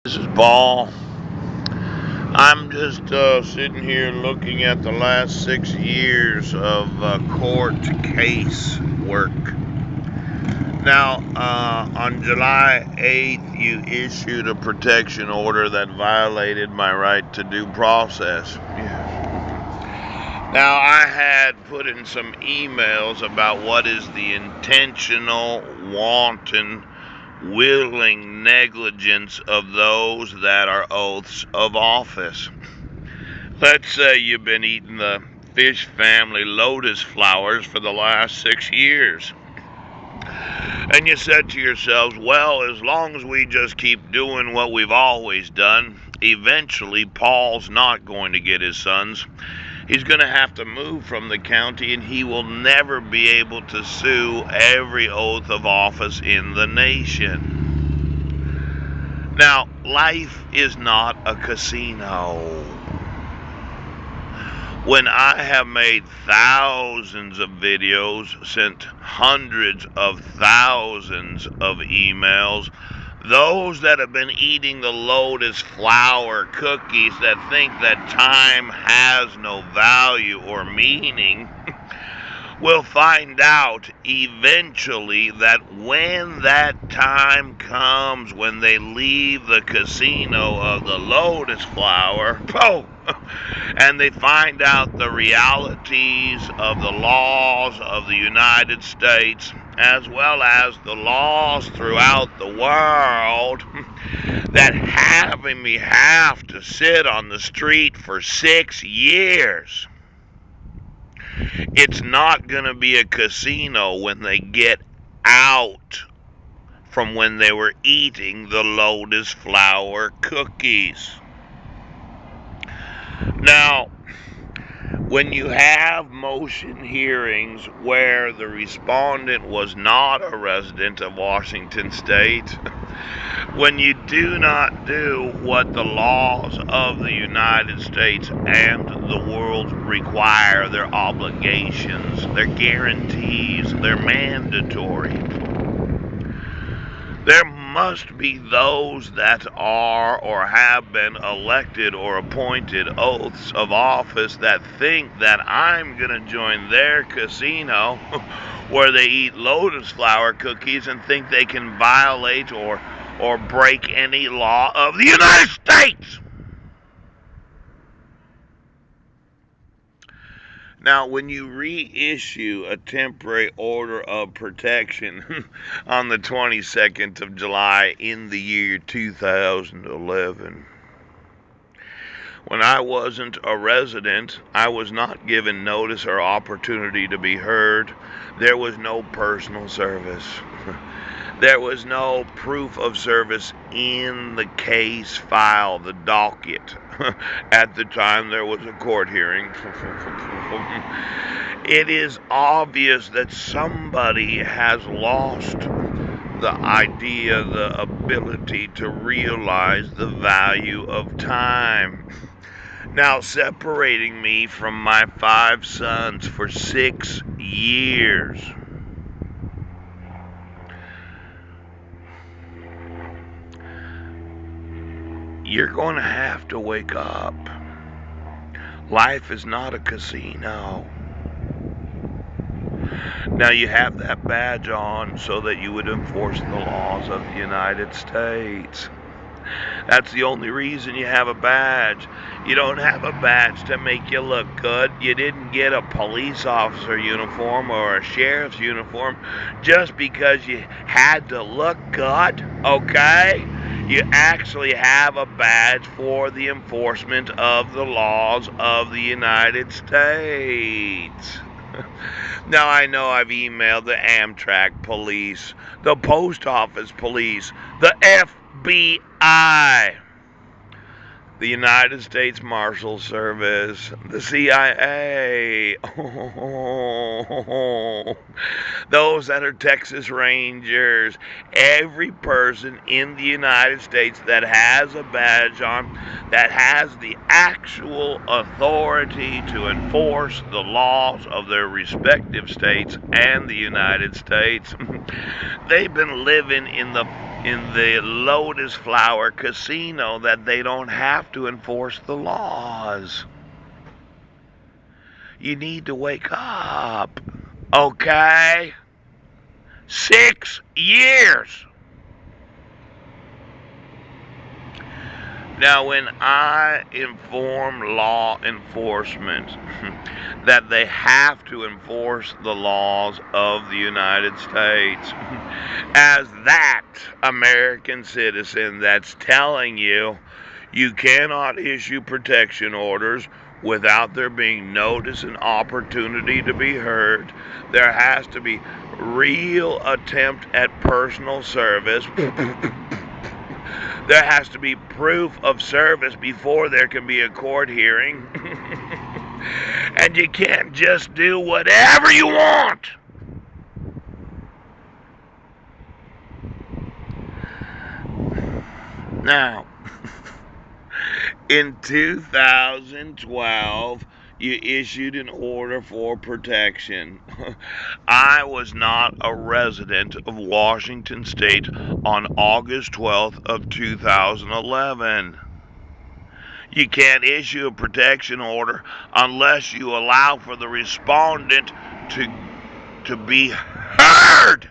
This is Paul. I'm just sitting here looking at the last 6 years of court case work. Now, on July 8th, you issued a protection order that violated my right to due process. Now, I had put in some emails about what is the intentional, wanton, willing negligence of those that are oaths of office. Let's say you've been eating the fish family Lotus flowers for the last 6 years. And you said to yourselves, well, as long as we just keep doing what we've always done, eventually Paul's not going to get his sons. He's going to have to move from the county, and he will never be able to sue every oath of office in the nation. Now, life is not a casino. When I have made thousands of videos, sent hundreds of thousands of emails, those that have been eating the Lotus flower cookies that think that time has no value or meaning will find out eventually that when that time comes, when they leave the casino of the Lotus flower, and they find out the realities of the laws of the United States, as well as the laws throughout the world, that having me have to sit on the street for 6 years, it's not going to be a casino when they get out from when they were eating the Lotus flower cookies. Now, when you have motion hearings where the respondent was not a resident of Washington State, when you do not do what the laws of the United States and the world require, their obligations, their guarantees, they're mandatory. There must be those that are or have been elected or appointed oaths of office that think that I'm going to join their casino where they eat Lotus flower cookies and think they can violate or break any law of the United States. Now, when you reissue a temporary order of protection on the 22nd of July in the year 2011, when I wasn't a resident, I was not given notice or opportunity to be heard. There was no personal service. There was no proof of service in the case file, the docket. At the time there was a court hearing. It is obvious that somebody has lost the idea, the ability to realize the value of time. Now, separating me from my 5 sons for 6 years. You're going to have to wake up. Life is not a casino. Now, you have that badge on so that you would enforce the laws of the United States. That's the only reason you have a badge. You don't have a badge to make you look good. You didn't get a police officer uniform or a sheriff's uniform just because you had to look good, okay? You actually have a badge for the enforcement of the laws of the United States. Now, I know I've emailed the Amtrak police, the post office police, the FBI, the United States Marshal Service, the CIA, those that are Texas Rangers, every person in the United States that has a badge on, that has the actual authority to enforce the laws of their respective states and the United States. They've been living in the in the Lotus Flower Casino that they don't have to enforce the laws. You need to wake up, okay? 6 years. Now, when I inform law enforcement that they have to enforce the laws of the United States, as that American citizen that's telling you you cannot issue protection orders without there being notice and opportunity to be heard, there has to be real attempt at personal service. There has to be proof of service before there can be a court hearing. And you can't just do whatever you want. Now, in 2012, you issued an order for protection. I was not a resident of Washington State on August 12th of 2011. You can't issue a protection order unless you allow for the respondent to be heard.